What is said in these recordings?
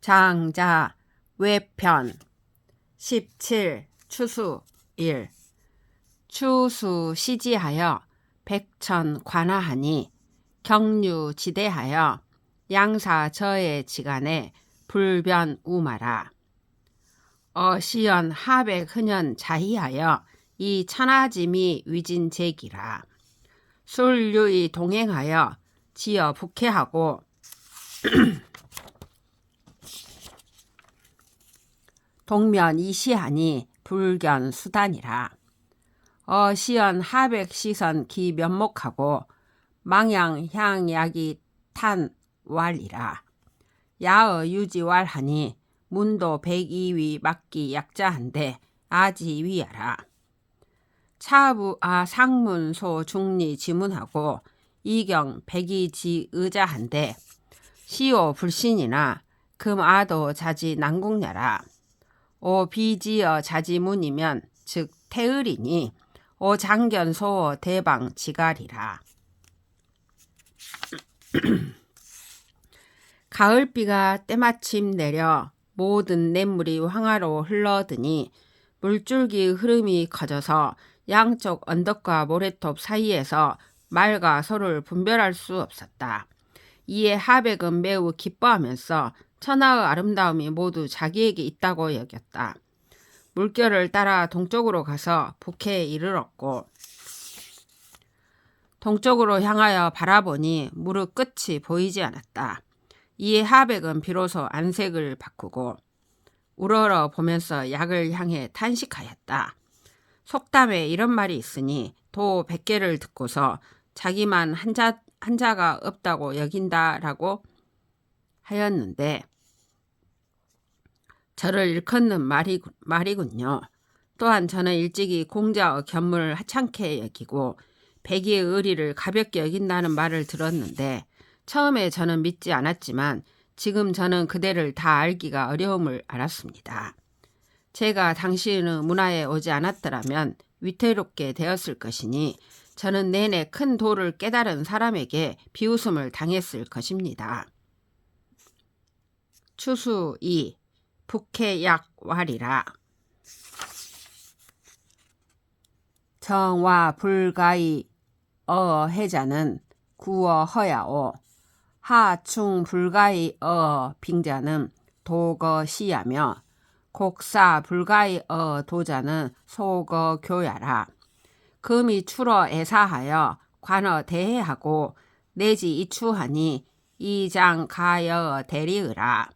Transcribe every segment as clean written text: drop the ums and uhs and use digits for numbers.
장자 외편 17 추수 1 추수 시지하여 백천 관하하니 경류 지대하여 양사 저의 지간에 불변 우마라. 어시연 하백 흔연 자희하여 이 천하짐이 위진 제기라. 술류이 동행하여 지어 북해하고 동면 이시하니 불견 수단이라. 어시연 하백 시선 기 면목하고 망양 향약이 탄 왈이라. 야어 유지왈하니 문도 102위 막기 약자한데 아지 위하라. 차부 상문소 중리 지문하고 이경 백이지 의자한데 시오 불신이나 금아도 자지 난국냐라. 오 비지어 자지문이면 즉 태을이니 오 장견소 대방 지갈이라. 가을비가 때마침 내려 모든 냇물이 황하로 흘러드니 물줄기 흐름이 커져서 양쪽 언덕과 모래톱 사이에서 말과 소를 분별할 수 없었다. 이에 하백은 매우 기뻐하면서 천하의 아름다움이 모두 자기에게 있다고 여겼다. 물결을 따라 동쪽으로 가서 북해에 이르렀고 동쪽으로 향하여 바라보니 무릎 끝이 보이지 않았다. 이에 하백은 비로소 안색을 바꾸고 우러러 보면서 약을 향해 탄식하였다. 속담에 이런 말이 있으니 도 100개를 듣고서 자기만 한자가 없다고 여긴다라고 하였는데 저를 일컫는 말이군요. 또한 저는 일찍이 공자의 견문을 하찮게 여기고 백의의 의리를 가볍게 여긴다는 말을 들었는데 처음에 저는 믿지 않았지만 지금 저는 그대를 다 알기가 어려움을 알았습니다. 제가 당신의 문화에 오지 않았더라면 위태롭게 되었을 것이니 저는 내내 큰 도를 깨달은 사람에게 비웃음을 당했을 것입니다. 추수 2 북해약왈이라. 정와 불가이 해자는 구어 허야오 하충 불가이 빙자는 도거시야며 곡사 불가이 도자는 소거교야라. 금이 추러 애사하여 관어 대해하고 내지 이추하니 이장 가여 대리으라.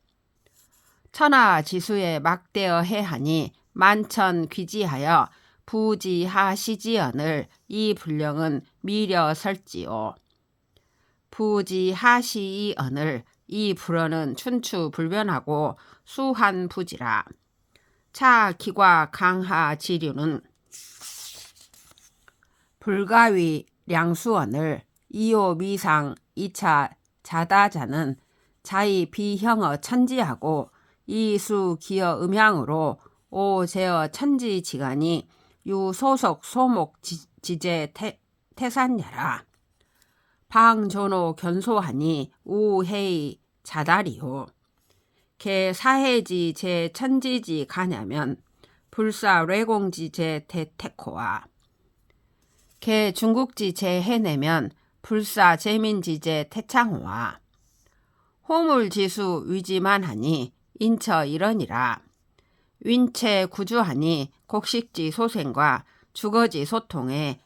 천하 지수에 막대어 해하니 만천 귀지하여 부지하시지언을 이 불령은 미려 설지오. 부지하시이언을 이 불어는 춘추 불변하고 수한 부지라. 차 기과 강하 지류는 불가위 량수언을 이오 미상 2차 자다자는 자이 비형어 천지하고 이수 기어 음향으로 오제어 천지지간이 유소속 소목 지제 태산야라. 방존호 견소하니 우해이 자다리호. 개 사해지 제 천지지 가냐면 불사 뇌공지 제 대테코와. 개 중국지 제 해내면 불사 제민지 제 태창호와. 호물지수 위지만하니 인처 이러니라. 윈체 구주하니 곡식지 소생과 주거지 소통에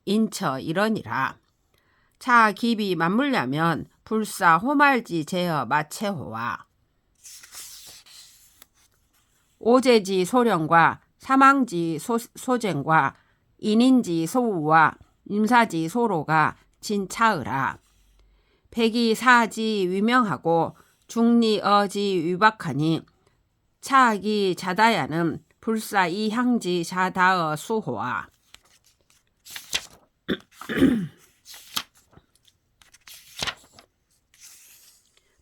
인처 이러니라. 차 기비 맞물려면 불사 호말지 제어 마체호와. 오제지 소령과 사망지 소쟁과 인인지 소우와 임사지 소로가 진차으라. 백이 사지 위명하고 중리 어지 위박하니 차기 자다야는 불사 이향지 자다어 수호와.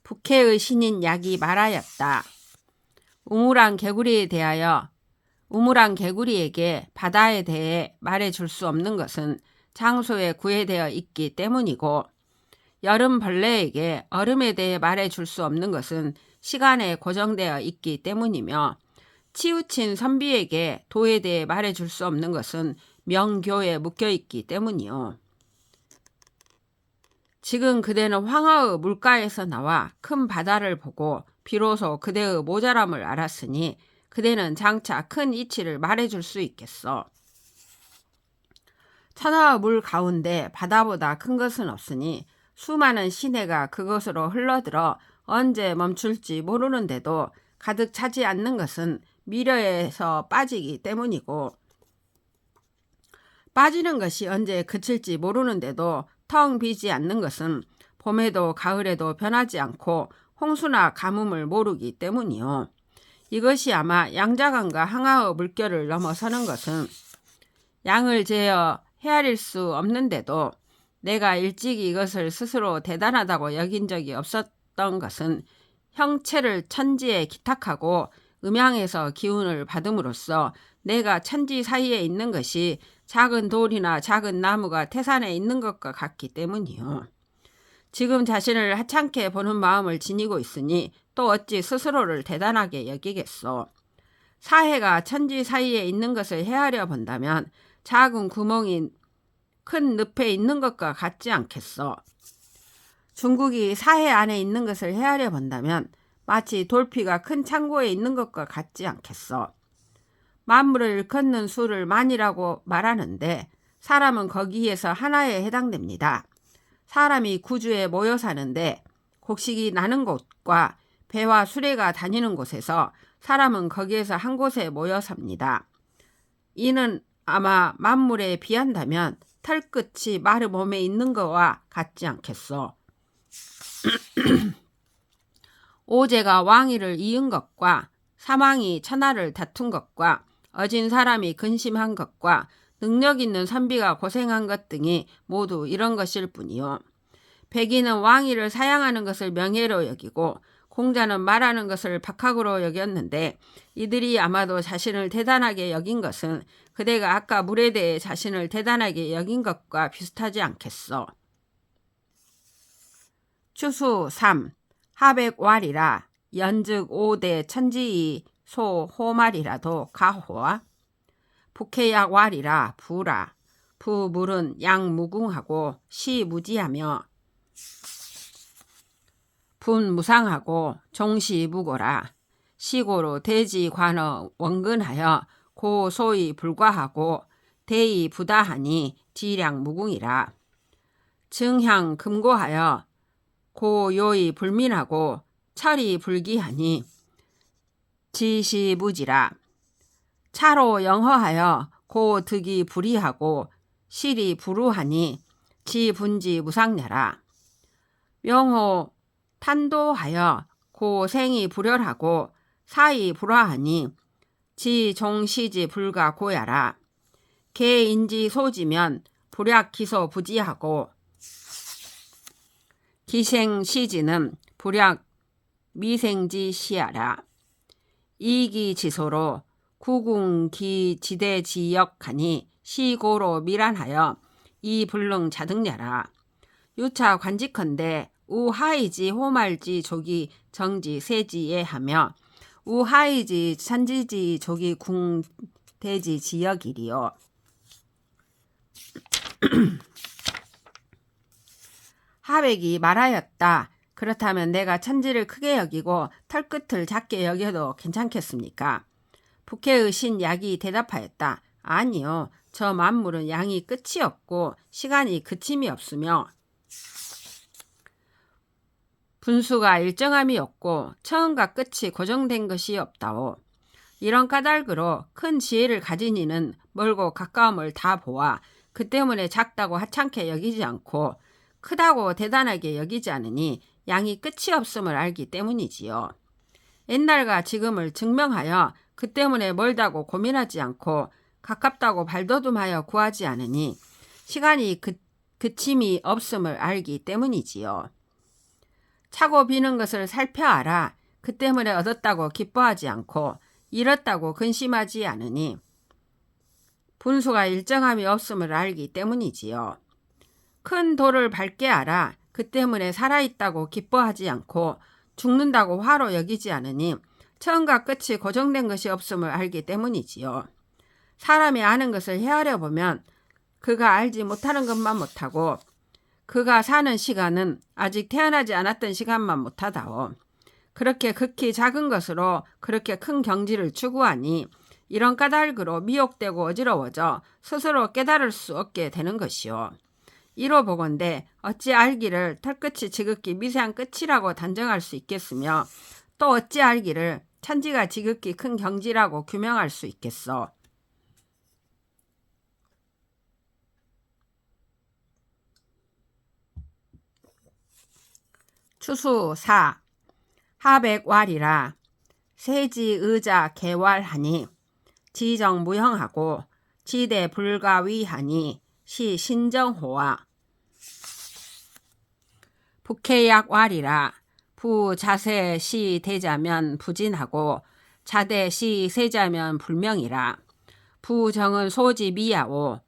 북해의 신인 약이 말하였다. 우물안 개구리에게 바다에 대해 말해줄 수 없는 것은 장소에 구애되어 있기 때문이고 여름 벌레에게 얼음에 대해 말해줄 수 없는 것은 시간에 고정되어 있기 때문이며 치우친 선비에게 도에 대해 말해줄 수 없는 것은 명교에 묶여있기 때문이요. 지금 그대는 황하의 물가에서 나와 큰 바다를 보고 비로소 그대의 모자람을 알았으니 그대는 장차 큰 이치를 말해줄 수 있겠어. 천하의 물 가운데 바다보다 큰 것은 없으니 수많은 시내가 그것으로 흘러들어 언제 멈출지 모르는데도 가득 차지 않는 것은 미려에서 빠지기 때문이고, 빠지는 것이 언제 그칠지 모르는데도 텅 비지 않는 것은 봄에도 가을에도 변하지 않고 홍수나 가뭄을 모르기 때문이요. 이것이 아마 양자강과 항하의 물결을 넘어서는 것은 양을 제어 헤아릴 수 없는데도 내가 일찍이 이것을 스스로 대단하다고 여긴 적이 없었던 것은 형체를 천지에 기탁하고 음양에서 기운을 받음으로써 내가 천지 사이에 있는 것이 작은 돌이나 작은 나무가 태산에 있는 것과 같기 때문이요. 지금 자신을 하찮게 보는 마음을 지니고 있으니 또 어찌 스스로를 대단하게 여기겠소. 사해가 천지 사이에 있는 것을 헤아려 본다면 작은 구멍이 큰 늪에 있는 것과 같지 않겠소. 중국이 사해 안에 있는 것을 헤아려 본다면 마치 돌피가 큰 창고에 있는 것과 같지 않겠소. 만물을 일컫는 수를 만이라고 말하는데 사람은 거기에서 하나에 해당됩니다. 사람이 구주에 모여 사는데 곡식이 나는 곳과 배와 수레가 다니는 곳에서 사람은 거기에서 한 곳에 모여 삽니다. 이는 아마 만물에 비한다면 털끝이 마르 몸에 있는 것과 같지 않겠소. 오제가 왕위를 이은 것과 사망이 천하를 다툰 것과 어진 사람이 근심한 것과 능력 있는 선비가 고생한 것 등이 모두 이런 것일 뿐이요. 백인은 왕위를 사양하는 것을 명예로 여기고 공자는 말하는 것을 박학으로 여겼는데 이들이 아마도 자신을 대단하게 여긴 것은 그대가 아까 물에 대해 자신을 대단하게 여긴 것과 비슷하지 않겠소. 추수 3. 하백왈이라 연즉 5대 천지이 소 호말이라도 가호와 북해약왈이라 부라 부물은 양무궁하고 시무지하며 분무상하고 종시무고라 시고로 대지관어 원근하여 고소이 불과하고 대이 부다하니 지량무궁이라 증향 금고하여 고요이 불민하고 철이 불기하니 지시무지라 차로 영허하여 고득이 불이하고 실이 불우하니 지분지 무상냐라 명호 탄도하여 고생이 불열하고 사이 불화하니 지종시지 불가 고야라 개인지 소지면 불약 기소 부지하고 기생시지는 불약 미생지 시하라 이기지소로 구궁기지대지역하니 시고로 미란하여 이불능 자등냐라 유차 관직컨대 우하이지 호말지 조기 정지 세지에 하며 우하이지 천지지 조기 궁대지 지역이리요. 하백이 말하였다. 그렇다면 내가 천지를 크게 여기고 털끝을 작게 여겨도 괜찮겠습니까? 북해의 신 약이 대답하였다. 아니요. 저 만물은 양이 끝이 없고 시간이 그침이 없으며 분수가 일정함이 없고 처음과 끝이 고정된 것이 없다오. 이런 까닭으로 큰 지혜를 가진 이는 멀고 가까움을 다 보아 그 때문에 작다고 하찮게 여기지 않고 크다고 대단하게 여기지 않으니 양이 끝이 없음을 알기 때문이지요. 옛날과 지금을 증명하여 그 때문에 멀다고 고민하지 않고 가깝다고 발돋움하여 구하지 않으니 시간이 그침이 없음을 알기 때문이지요. 차고 비는 것을 살펴 알아 그 때문에 얻었다고 기뻐하지 않고 잃었다고 근심하지 않으니 분수가 일정함이 없음을 알기 때문이지요. 큰 돌을 밝게 알아 그 때문에 살아있다고 기뻐하지 않고 죽는다고 화로 여기지 않으니 처음과 끝이 고정된 것이 없음을 알기 때문이지요. 사람이 아는 것을 헤아려 보면 그가 알지 못하는 것만 못하고 그가 사는 시간은 아직 태어나지 않았던 시간만 못하다오. 그렇게 극히 작은 것으로 그렇게 큰 경지를 추구하니 이런 까닭으로 미혹되고 어지러워져 스스로 깨달을 수 없게 되는 것이요. 이로 보건대 어찌 알기를 털끝이 지극히 미세한 끝이라고 단정할 수 있겠으며 또 어찌 알기를 천지가 지극히 큰 경지라고 규명할 수 있겠소. 추수 4. 하백왈이라 세지 의자 개왈하니 지정무형하고 지대 불가위하니 시 신정호와 북해약왈이라 부자세 시 대자면 부진하고 자대 시 세자면 불명이라 부정은 소지 미야오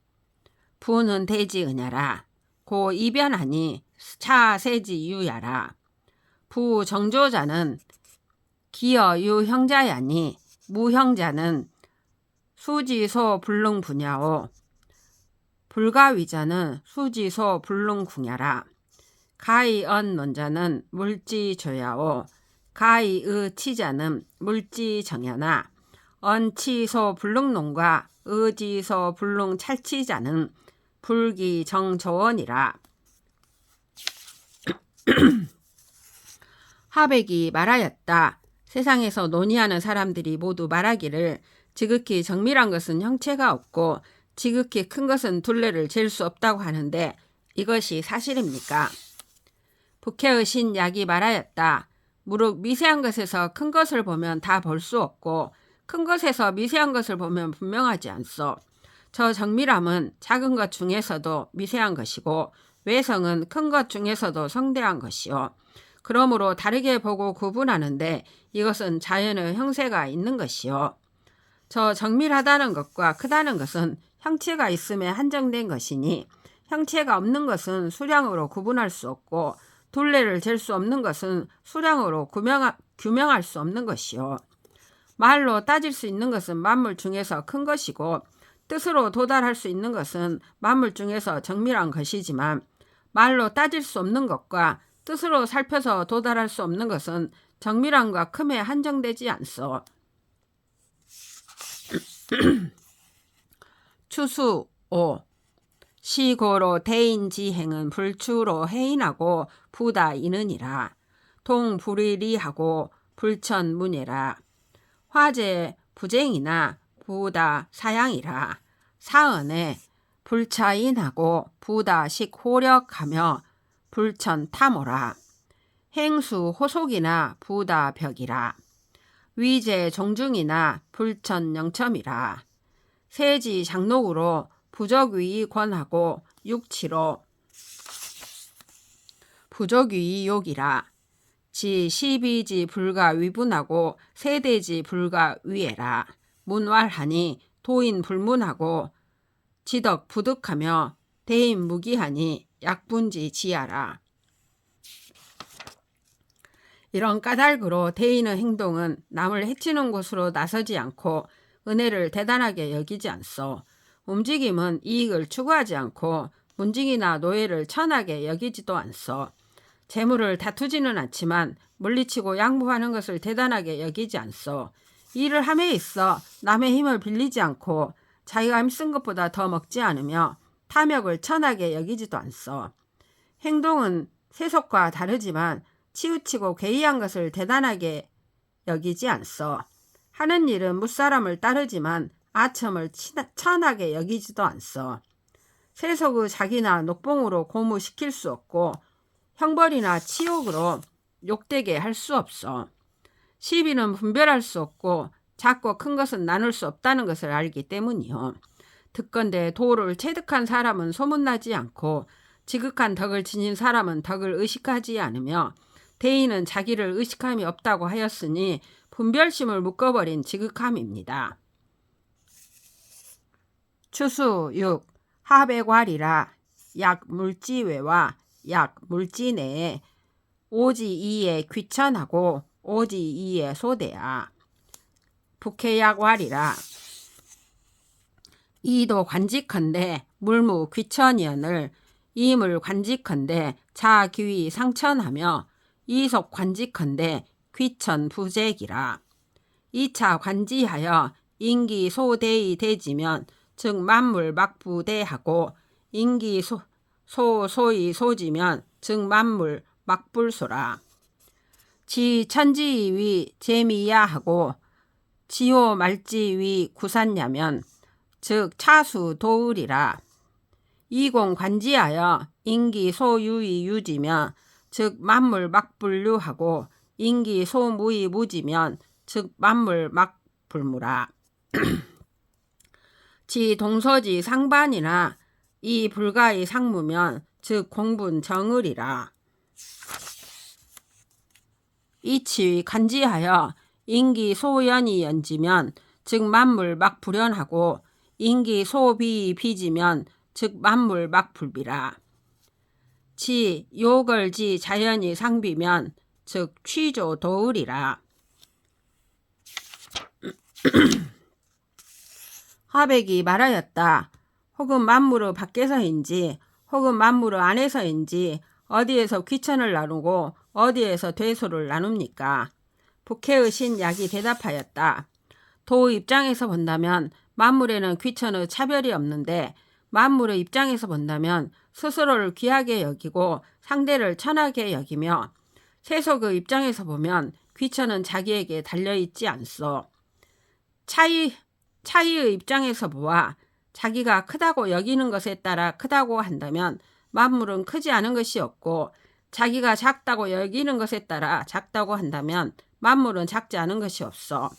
부는 대지 은야라 고 이변하니 차세지 유야라 부정조자는 기어 유형자야니 무형자는 수지소 불능분야오 불가위자는 수지소 불능궁야라 가이언 논자는 물지조야오 가이의 치자는 물지정야나 언치소 불능론과 의지소 불능찰치자는 불기정조원이라. 하백이 말하였다. 세상에서 논의하는 사람들이 모두 말하기를 지극히 정밀한 것은 형체가 없고 지극히 큰 것은 둘레를 잴 수 없다고 하는데 이것이 사실입니까? 북해의 신 약이 말하였다. 무릇 미세한 것에서 큰 것을 보면 다 볼 수 없고 큰 것에서 미세한 것을 보면 분명하지 않소. 저 정밀함은 작은 것 중에서도 미세한 것이고 외성은 큰 것 중에서도 성대한 것이요. 그러므로 다르게 보고 구분하는데 이것은 자연의 형세가 있는 것이요. 저 정밀하다는 것과 크다는 것은 형체가 있음에 한정된 것이니 형체가 없는 것은 수량으로 구분할 수 없고 둘레를 잴 수 없는 것은 수량으로 규명할 수 없는 것이요. 말로 따질 수 있는 것은 만물 중에서 큰 것이고 뜻으로 도달할 수 있는 것은 만물 중에서 정밀한 것이지만 말로 따질 수 없는 것과 뜻으로 살펴서 도달할 수 없는 것은 정밀함과 큼에 한정되지 않소. 추수 5. 시고로 대인지행은 불추로 해인하고 부다 이느니라. 동불이리하고 불천문예라. 화재 부쟁이나 부다 사양이라. 사언에 불차인하고 부다 식호력하며 불천탐오라. 행수 호속이나 부다 벽이라. 위제 종중이나 불천영첨이라. 세지 장록으로 부적위 권하고 육치로 부적위 욕이라. 지 시비지 불가 위분하고 세대지 불가 위에라. 문왈하니 도인 불문하고 지덕 부득하며 대인 무기하니 약분지 지하라. 이런 까닭으로 대인의 행동은 남을 해치는 곳으로 나서지 않고 은혜를 대단하게 여기지 않소. 움직임은 이익을 추구하지 않고 문직이나 노예를 천하게 여기지도 않소. 재물을 다투지는 않지만 물리치고 양보하는 것을 대단하게 여기지 않소. 일을 함에 있어 남의 힘을 빌리지 않고 자기가 힘쓴 것보다 더 먹지 않으며 탐욕을 천하게 여기지도 않소. 행동은 세속과 다르지만 치우치고 괴이한 것을 대단하게 여기지 않소. 하는 일은 무사람을 따르지만 아첨을 천하게 여기지도 않소. 세속의 자기나 녹봉으로 고무시킬 수 없고 형벌이나 치욕으로 욕되게 할 수 없소. 시비는 분별할 수 없고 작고 큰 것은 나눌 수 없다는 것을 알기 때문이요. 듣건대 도를 체득한 사람은 소문나지 않고 지극한 덕을 지닌 사람은 덕을 의식하지 않으며 대인은 자기를 의식함이 없다고 하였으니 분별심을 묶어버린 지극함입니다. 추수 6. 하백왈이라. 약 물지외와 약 물지 내에 오지 이에 귀천하고 오지 이에 소대야. 북해약왈이라. 이도 관직한데 물무 귀천이언을 이물 관직한데 자귀위 상천하며 이속 관직한데 귀천 부재기라. 2차 관지하여 인기 소대의 대지면 즉 만물 막부대하고 인기 소의 소지면 즉 만물 막불소라. 지 천지위 재미야하고 지호 말지위 구산야면 즉 차수 도을이라. 이공 관지하여 인기 소유의 유지면 즉 만물 막불류하고 인기 소무의 무지면 즉 만물 막불무라. 지 동서지 상반이나 이 불가의 상무면 즉 공분 정을이라. 이치의 간지하여 인기 소연이 연지면 즉 만물 막불연하고 인기 소비의 비지면 즉 만물 막불비라. 지 요걸지 자연이 상비면 즉 취조 도을이라. 화백이 말하였다. 혹은 만물의 밖에서인지 혹은 만물의 안에서인지 어디에서 귀천을 나누고 어디에서 되소를 나눕니까? 북해의 신약이 대답하였다. 도 입장에서 본다면 만물에는 귀천의 차별이 없는데 만물의 입장에서 본다면 스스로를 귀하게 여기고 상대를 천하게 여기며 세속의 입장에서 보면 귀천은 자기에게 달려있지 않소. 차이의 입장에서 보아 자기가 크다고 여기는 것에 따라 크다고 한다면 만물은 크지 않은 것이 없고 자기가 작다고 여기는 것에 따라 작다고 한다면 만물은 작지 않은 것이 없어.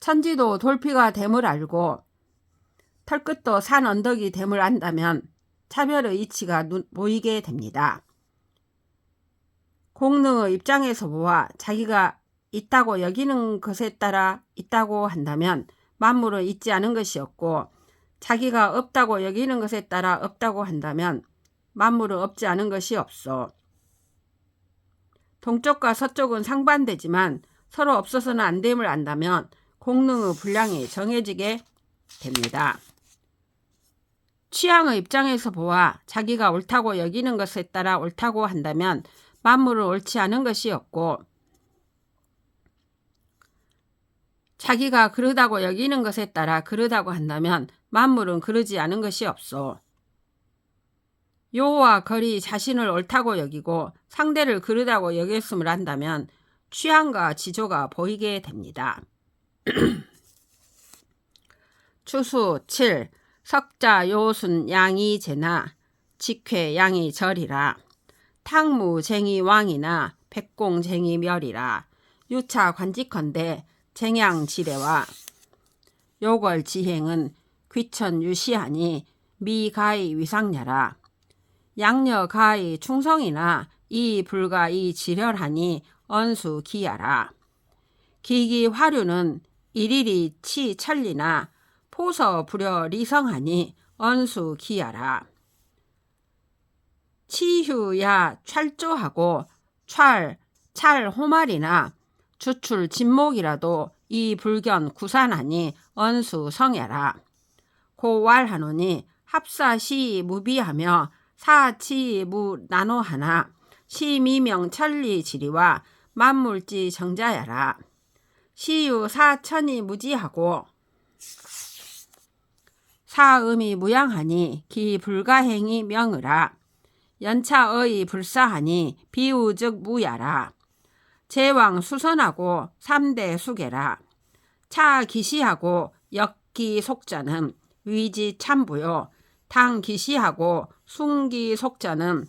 천지도 돌피가 됨을 알고 털끝도 산 언덕이 됨을 안다면 차별의 이치가 보이게 됩니다. 공능의 입장에서 보아 자기가 있다고 여기는 것에 따라 있다고 한다면 만물은 있지 않은 것이 없고 자기가 없다고 여기는 것에 따라 없다고 한다면 만물은 없지 않은 것이 없어. 동쪽과 서쪽은 상반되지만 서로 없어서는 안 됨을 안다면 공능의 분량이 정해지게 됩니다. 취향의 입장에서 보아 자기가 옳다고 여기는 것에 따라 옳다고 한다면 만물은 옳지 않은 것이 없고 자기가 그르다고 여기는 것에 따라 그르다고 한다면 만물은 그르지 않은 것이 없소. 요와 걸이 자신을 옳다고 여기고 상대를 그르다고 여겼음을 한다면 취향과 지조가 보이게 됩니다. 추수 7. 석자 요순 양이 제나 직회 양이 절이라. 탕무 쟁이 왕이나 백공 쟁이 멸이라. 유차 관직헌대 쟁양 지례와 요걸 지행은 귀천 유시하니 미가의 위상냐라. 양녀 가의 충성이나 이 불가 이 지렬하니 언수 기야라. 기기 화류는 일일이 치 천리나 포서 부려 리성하니 언수 기야라. 치휴야 찰조하고 찰 호말이나 주출 진목이라도 이 불견 구산하니 언수 성야라. 고왈하노니 합사시 무비하며 사치 무 나노하나 시미명 천리 지리와 만물지 정자야라. 시유 사천이 무지하고 사음이 무양하니 기 불가행이 명으라. 연차의 불사하니 비우즉 무야라. 제왕 수선하고 3대 수계라. 차 기시하고 역기 속자는 위지 참부요. 당 기시하고 숭기 속자는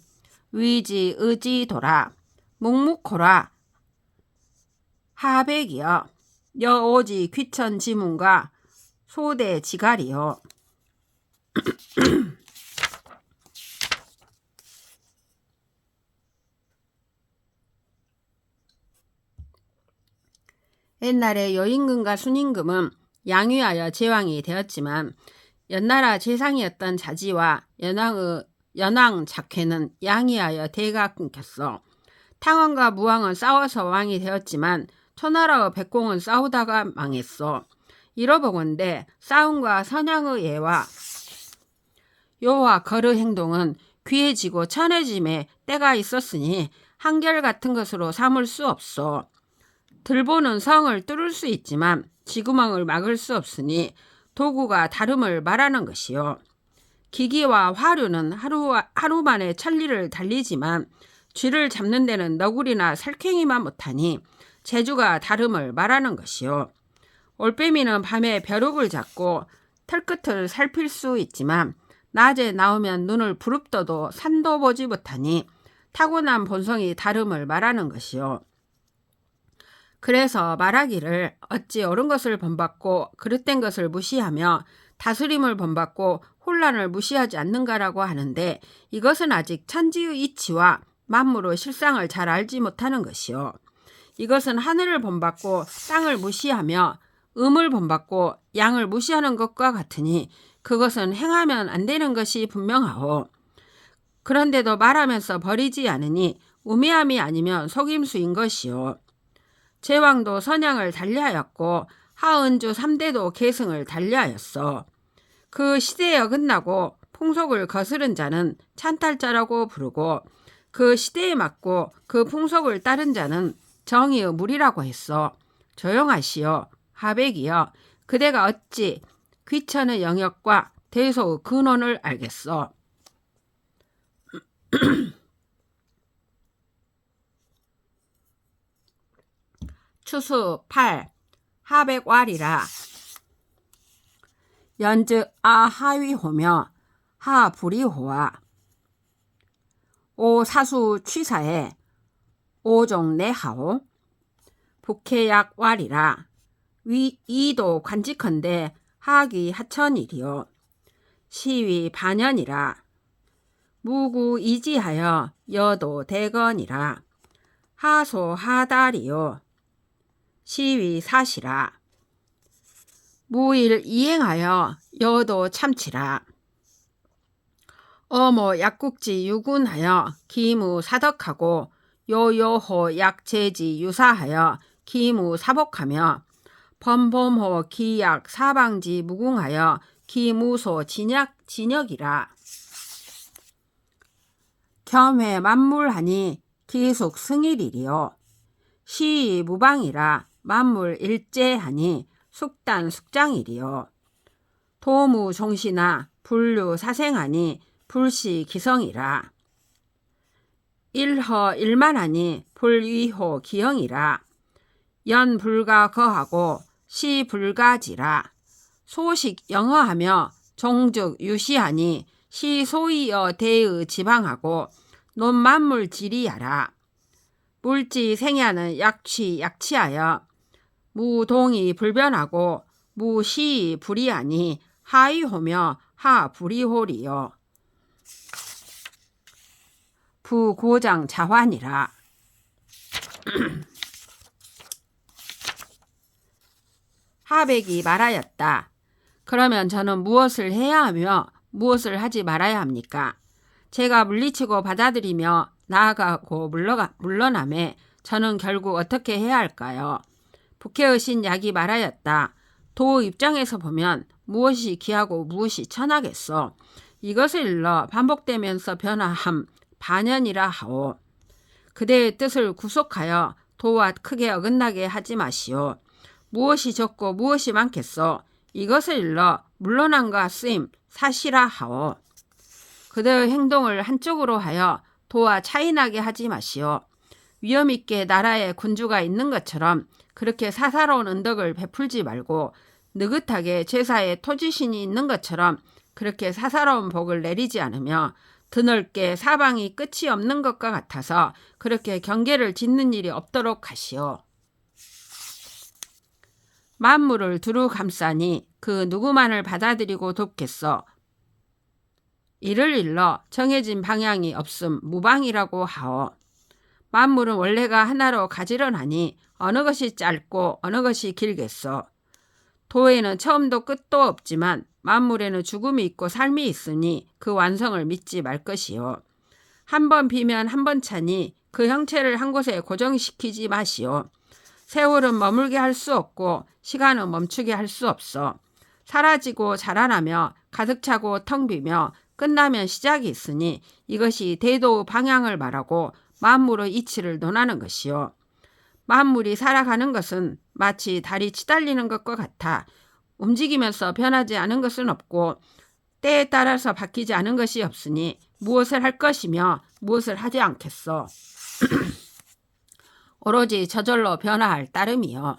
위지 의지도라. 묵묵호라 하백이여. 여오지 귀천 지문과 소대 지갈이요. 옛날에 여임금과 순임금은 양위하여 제왕이 되었지만 연나라 재상이었던 자지와 연왕의 연왕 작회는 양이하여 대가 끊겼어. 탕왕과 무왕은 싸워서 왕이 되었지만 초나라의 백공은 싸우다가 망했어. 이러보건대 싸움과 선양의 예와 요와 거르 행동은 귀해지고 천해짐에 때가 있었으니 한결같은 것으로 삼을 수 없어. 들보는 성을 뚫을 수 있지만 지구멍을 막을 수 없으니 도구가 다름을 말하는 것이요. 기기와 화류는 하루 만에 천리를 달리지만 쥐를 잡는 데는 너구리나 살쾡이만 못하니 재주가 다름을 말하는 것이요. 올빼미는 밤에 벼룩을 잡고 털끝을 살필 수 있지만 낮에 나오면 눈을 부릅떠도 산도 보지 못하니 타고난 본성이 다름을 말하는 것이요. 그래서 말하기를 어찌 옳은 것을 본받고 그릇된 것을 무시하며 다스림을 본받고 혼란을 무시하지 않는가라고 하는데 이것은 아직 천지의 이치와 만물의 실상을 잘 알지 못하는 것이요. 이것은 하늘을 본받고 땅을 무시하며 음을 본받고 양을 무시하는 것과 같으니 그것은 행하면 안 되는 것이 분명하오. 그런데도 말하면서 버리지 않으니 우매함이 아니면 속임수인 것이요. 제왕도 선양을 달리하였고 하은주 3대도 계승을 달리하였어. 그 시대에 어긋나고 풍속을 거스른 자는 찬탈자라고 부르고 그 시대에 맞고 그 풍속을 따른 자는 정의의 무리라고 했어. 조용하시오. 하백이여. 그대가 어찌 귀천의 영역과 대소의 근원을 알겠어. 추수 8. 하백왈이라. 연즉 아하위호며 하불이호와 오사수 취사에 오종내하오 북해약왈이라. 이도 관직헌데 하기 하천이리요. 시위 반연이라. 무구 이지하여 여도 대건이라. 하소 하달이요. 시위 사시라. 무일 이행하여 여도 참치라. 어모 약국지 유군하여 기무 사덕하고 요요호 약제지 유사하여 기무 사복하며 범범호 기약 사방지 무궁하여 기무소 진역이라. 겸회 만물하니 기숙 승일이리요. 시 무방이라. 만물 일제하니 숙단 숙장이리요. 도무 종시나 불류 사생하니 불시 기성이라. 일허 일만하니 불위호 기형이라. 연 불가 거하고 시 불가지라. 소식 영어하며 종즉 유시하니 시 소이어 대의 지방하고 논 만물 지리야라. 물지 생야는 약취하여 무동이 불변하고 무시이 불이하니 하이호며 하불이호리요. 부고장 자환이라. 하백이 말하였다. 그러면 저는 무엇을 해야 하며 무엇을 하지 말아야 합니까? 제가 물리치고 받아들이며 나아가고 물러남에 저는 결국 어떻게 해야 할까요? 북해의 신 약이 말하였다. 도 입장에서 보면 무엇이 기하고 무엇이 천하겠소. 이것을 일러 반복되면서 변화함 반연이라 하오. 그대의 뜻을 구속하여 도와 크게 어긋나게 하지 마시오. 무엇이 적고 무엇이 많겠소. 이것을 일러 물러남과 쓰임 사시라 하오. 그대의 행동을 한쪽으로 하여 도와 차이나게 하지 마시오. 위험있게 나라에 군주가 있는 것처럼 그렇게 사사로운 은덕을 베풀지 말고 느긋하게 제사에 토지신이 있는 것처럼 그렇게 사사로운 복을 내리지 않으며 드넓게 사방이 끝이 없는 것과 같아서 그렇게 경계를 짓는 일이 없도록 하시오. 만물을 두루 감싸니 그 누구만을 받아들이고 돕겠어. 이를 일러 정해진 방향이 없음 무방이라고 하오. 만물은 원래가 하나로 가지런하니 어느 것이 짧고 어느 것이 길겠소. 도에는 처음도 끝도 없지만 만물에는 죽음이 있고 삶이 있으니 그 완성을 믿지 말 것이요. 한 번 비면 한 번 차니 그 형체를 한 곳에 고정시키지 마시오. 세월은 머물게 할 수 없고 시간은 멈추게 할 수 없어. 사라지고 자라나며 가득 차고 텅 비며 끝나면 시작이 있으니 이것이 대도의 방향을 말하고 만물의 이치를 논하는 것이요. 만물이 살아가는 것은 마치 달이 치달리는 것과 같아 움직이면서 변하지 않은 것은 없고 때에 따라서 바뀌지 않은 것이 없으니 무엇을 할 것이며 무엇을 하지 않겠소. 오로지 저절로 변화할 따름이요.